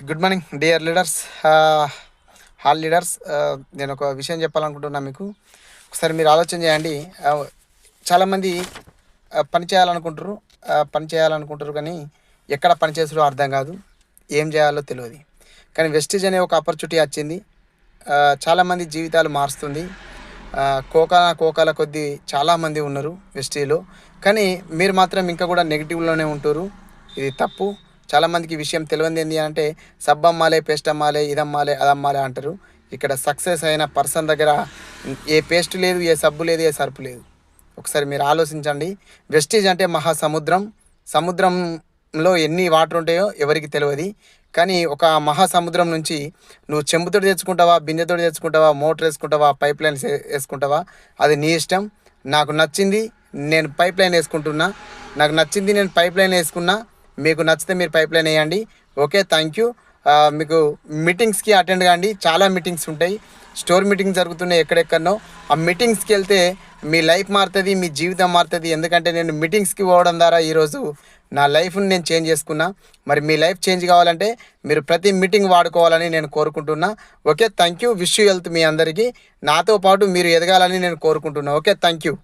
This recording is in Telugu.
Good morning dear leaders, hall leaders. నేను ఒక విషయం చెప్పాలనుకుంటున్నా మీకు. ఒకసారి మీరు ఆలోచన చేయండి. చాలామంది పని చేయాలనుకుంటారు కానీ ఎక్కడ పని చేసారో అర్థం కాదు, ఏం చేయాలో తెలియదు. కానీ వెస్టీజ్ అనే ఒక ఆపర్చునిటీ వచ్చింది, చాలామంది జీవితాలు మారుస్తుంది. కోకాల కొద్దీ చాలామంది ఉన్నారు వెస్టీలో, కానీ మీరు మాత్రం ఇంకా కూడా నెగిటివ్లోనే ఉంటారు. ఇది తప్పు. చాలామందికి ఈ విషయం తెలియదు. ఏంటి అంటే సబ్బు అమ్మాలే, పేస్ట్ అమ్మాలే, ఇది అమ్మాలే, అది అమ్మాలే అంటారు. ఇక్కడ సక్సెస్ అయిన పర్సన్ దగ్గర ఏ పేస్ట్ లేదు, ఏ సబ్బు లేదు, ఏ సర్పు లేదు. ఒకసారి మీరు ఆలోచించండి. వెస్టీజ్ అంటే మహాసముద్రం. సముద్రంలో ఎన్ని వాటర్ ఉంటాయో ఎవరికి తెలియదు. కానీ ఒక మహాసముద్రం నుంచి నువ్వు చెంబుతోటి తెచ్చుకుంటావా, బిందెతోటి తెచ్చుకుంటావా, మోటార్ వేసుకుంటావా, పైప్ లైన్స్ వేసుకుంటావా, అది నీ ఇష్టం. నాకు నచ్చింది, నేను పైప్ లైన్ వేసుకుంటున్నా. నాకు నచ్చింది, నేను పైప్ లైన్ వేసుకున్నా. మీకు నచ్చితే మీరు పైప్ లైన్ వేయండి. Okay, thank you. మీకు మీటింగ్స్కి అటెండ్ కాండి. చాలా మీటింగ్స్ ఉంటాయి, స్టోర్ మీటింగ్స్ జరుగుతున్నాయి ఎక్కడెక్కడనో. ఆ మీటింగ్స్కి వెళ్తే మీ లైఫ్ మారుతుంది, మీ జీవితం మారుతుంది. ఎందుకంటే నేను మీటింగ్స్కి పోవడం ద్వారా ఈరోజు నా లైఫ్ని నేను చేంజ్ చేసుకున్నా. మరి మీ లైఫ్ చేంజ్ కావాలంటే మీరు ప్రతి మీటింగ్ వాడుకోవాలని నేను కోరుకుంటున్నా. Okay, thank you. Wish you health మీ అందరికీ. నాతో పాటు మీరు ఎదగాలని నేను కోరుకుంటున్నా. Okay, thank you.